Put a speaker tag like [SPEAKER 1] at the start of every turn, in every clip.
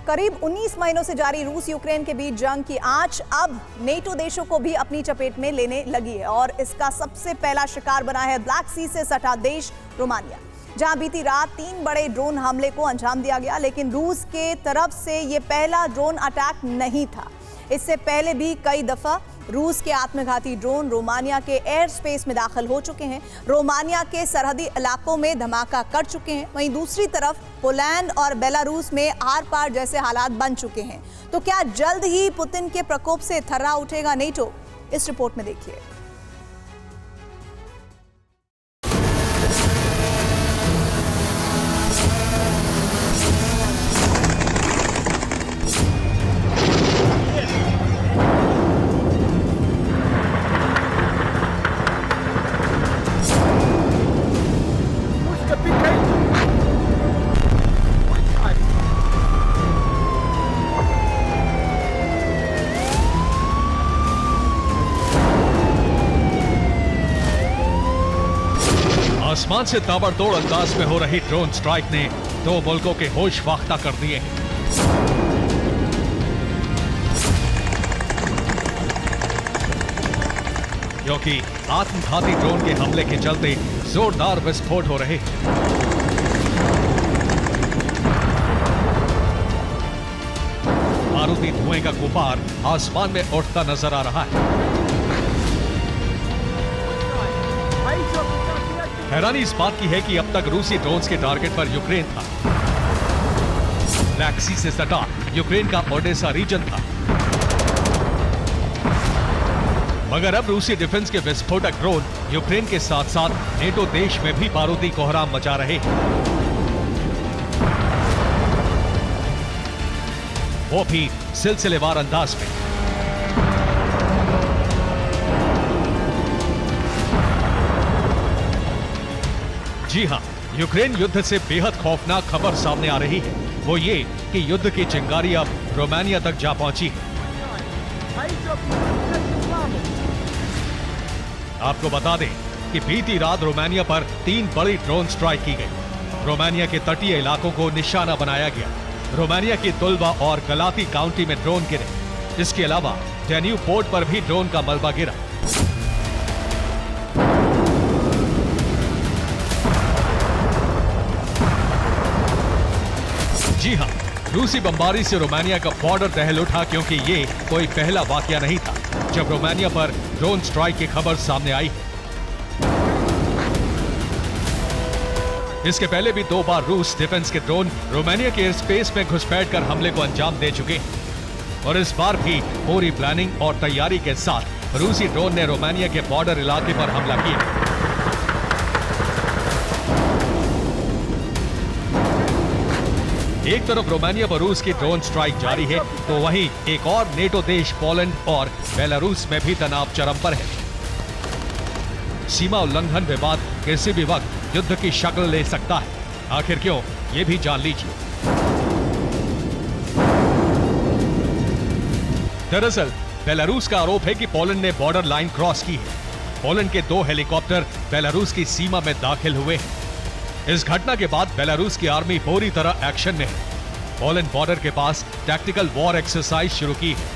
[SPEAKER 1] करीब 19 महीनों से जारी रूस यूक्रेन के बीच जंग की आंच अब नेटो देशों को भी अपनी चपेट में लेने लगी है और इसका सबसे पहला शिकार बना है ब्लैक सी से सटा देश रोमानिया, जहां बीती रात 3 बड़े ड्रोन हमले को अंजाम दिया गया। लेकिन रूस के तरफ से यह पहला ड्रोन अटैक नहीं था। इससे पहले भी कई दफा रूस के आत्मघाती ड्रोन रोमानिया के एयर स्पेस में दाखिल हो चुके हैं, रोमानिया के सरहदी इलाकों में धमाका कर चुके हैं। वहीं दूसरी तरफ पोलैंड और बेलारूस में आर पार जैसे हालात बन चुके हैं। तो क्या जल्द ही पुतिन के प्रकोप से थर्रा उठेगा नेटो? इस रिपोर्ट में देखिए।
[SPEAKER 2] आसमान से ताबड़तोड़ अंदाज में हो रही ड्रोन स्ट्राइक ने दो मुल्कों के होश फाख्ता कर दिए हैं। क्योंकि आत्मघाती ड्रोन के हमले के चलते जोरदार विस्फोट हो रहे हैं। बारूदी धुएं का गुबार आसमान में उठता नजर आ रहा है। हैरानी इस बात की है कि अब तक रूसी ड्रोन्स के टारगेट पर यूक्रेन था। ब्लैक सी से सटा यूक्रेन का ओडेसा रीजन था, मगर अब रूसी डिफेंस के विस्फोटक ड्रोन यूक्रेन के साथ साथ नेटो देश में भी बारूदी कोहराम मचा रहे हैं, वो भी सिलसिलेवार अंदाज में। जी हां, यूक्रेन युद्ध से बेहद खौफनाक खबर सामने आ रही है। वो ये कि युद्ध की चिंगारी अब रोमानिया तक जा पहुंची है। आपको बता दें कि बीती रात रोमानिया पर 3 बड़ी ड्रोन स्ट्राइक की गई। रोमानिया के तटीय इलाकों को निशाना बनाया गया। रोमानिया की तुल्बा और गलाती काउंटी में ड्रोन गिरे। इसके अलावा डैन्यूब पोर्ट पर भी ड्रोन का मलबा गिरा। जी हां, रूसी बमबारी से रोमानिया का बॉर्डर दहल उठा, क्योंकि ये कोई पहला वाकया नहीं था जब रोमानिया पर ड्रोन स्ट्राइक की खबर सामने आई है। इसके पहले भी 2 बार रूस डिफेंस के ड्रोन रोमानिया के एयर स्पेस में घुसपैठ कर हमले को अंजाम दे चुके हैं और इस बार भी पूरी प्लानिंग और तैयारी के साथ रूसी ड्रोन ने रोमानिया के बॉर्डर इलाके पर हमला किया। एक तरफ रोमानिया पर रूस की ड्रोन स्ट्राइक जारी है, तो वहीं एक और नेटो देश पोलैंड और बेलारूस में भी तनाव चरम पर है। सीमा उल्लंघन विवाद किसी भी वक्त युद्ध की शक्ल ले सकता है। आखिर क्यों, ये भी जान लीजिए। दरअसल बेलारूस का आरोप है कि पोलैंड ने बॉर्डर लाइन क्रॉस की है। पोलैंड के 2 हेलीकॉप्टर बेलारूस की सीमा में दाखिल हुए हैं। इस घटना के बाद बेलारूस की आर्मी पूरी तरह एक्शन में है। पोलैंड बॉर्डर के पास टैक्टिकल वॉर एक्सरसाइज शुरू की है।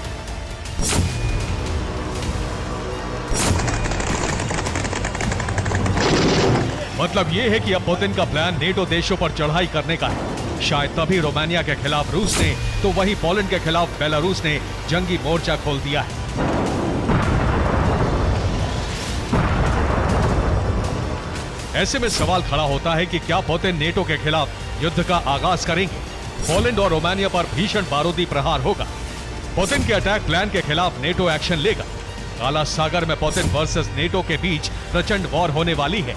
[SPEAKER 2] मतलब यह है कि अब पुतिन का प्लान नेटो देशों पर चढ़ाई करने का है। शायद तभी रोमानिया के खिलाफ रूस ने, तो वहीं पोलैंड के खिलाफ बेलारूस ने जंगी मोर्चा खोल दिया है। ऐसे में सवाल खड़ा होता है कि क्या पुतिन नेटो के खिलाफ युद्ध का आगाज करेंगे? पोलैंड और रोमानिया पर भीषण बारूदी प्रहार होगा। पुतिन के अटैक प्लान के खिलाफ नेटो एक्शन लेगा। काला सागर में पुतिन वर्सेस नेटो के बीच प्रचंड वॉर होने वाली है।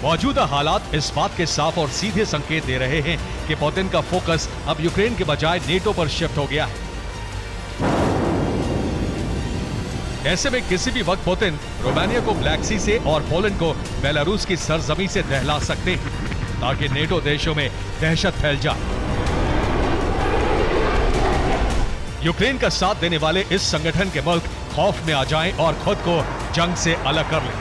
[SPEAKER 2] मौजूदा हालात इस बात के साफ और सीधे संकेत दे रहे हैं कि पुतिन का फोकस अब यूक्रेन के बजाय नेटो पर शिफ्ट हो गया है। ऐसे में किसी भी वक्त पुतिन रोमानिया को ब्लैक सी से और पोलैंड को बेलारूस की सरजमी से दहला सकते हैं, ताकि नेटो देशों में दहशत फैल जाए। यूक्रेन का साथ देने वाले इस संगठन के मुल्क खौफ में आ जाएं और खुद को जंग से अलग कर लें।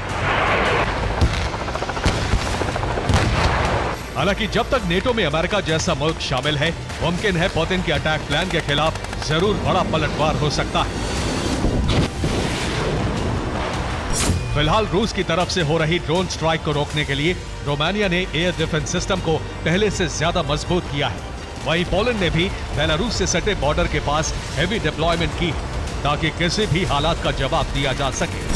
[SPEAKER 2] हालांकि जब तक नेटो में अमेरिका जैसा मुल्क शामिल है, मुमकिन है पुतिन के अटैक प्लान के खिलाफ जरूर बड़ा पलटवार हो सकता है। फिलहाल रूस की तरफ से हो रही ड्रोन स्ट्राइक को रोकने के लिए रोमानिया ने एयर डिफेंस सिस्टम को पहले से ज्यादा मजबूत किया है। वहीं पोलैंड ने भी बेलारूस से सटे बॉर्डर के पास हेवी डिप्लॉयमेंट की है ताकि किसी भी हालात का जवाब दिया जा सके।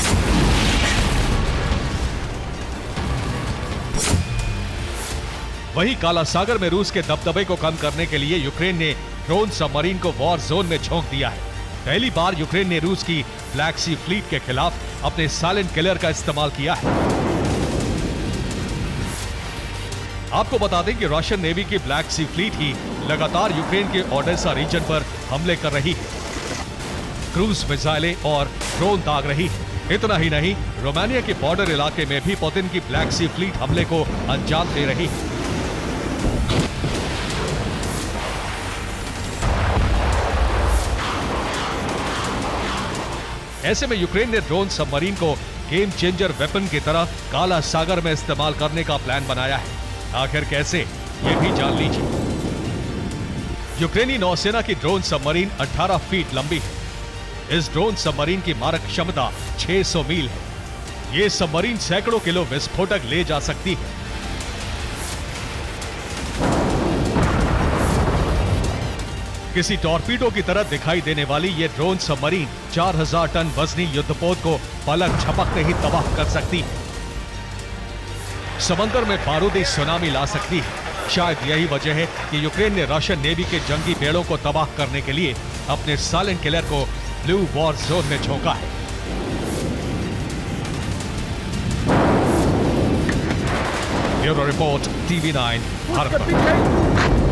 [SPEAKER 2] वहीं काला सागर में रूस के दबदबे को कम करने के लिए यूक्रेन ने ड्रोन सबमरीन को वॉर जोन में झोंक दिया है। पहली बार यूक्रेन ने रूस की ब्लैक सी फ्लीट के खिलाफ अपने साइलेंट किलर का इस्तेमाल किया है। आपको बता दें कि रशियन नेवी की ब्लैक सी फ्लीट ही लगातार यूक्रेन के ओडेसा रीजन पर हमले कर रही है, क्रूज मिसाइलें और ड्रोन दाग रही है। इतना ही नहीं, रोमानिया के बॉर्डर इलाके में भी पुतिन की ब्लैक सी फ्लीट हमले को अंजाम दे रही है। ऐसे में यूक्रेन ने ड्रोन सबमरीन को गेम चेंजर वेपन की तरह काला सागर में इस्तेमाल करने का प्लान बनाया है। आखिर कैसे, ये भी जान लीजिए। यूक्रेनी नौसेना की ड्रोन सबमरीन 18 फीट लंबी है। इस ड्रोन सबमरीन की मारक क्षमता 600 मील है। ये सबमरीन सैकड़ों किलो विस्फोटक ले जा सकती है। किसी टॉर्पीडो की तरह दिखाई देने वाली ये ड्रोन सबमरीन 4000 टन वजनी युद्धपोत को पलक झपकते ही तबाह कर सकती है। समंदर में बारूदी सुनामी ला सकती है। शायद यही वजह है कि यूक्रेन ने रशियन नेवी के जंगी बेड़ों को तबाह करने के लिए अपने साइलेंट किलर को ब्लू वॉर जोन में झोंका है। Bureau report, TV9 Bharat.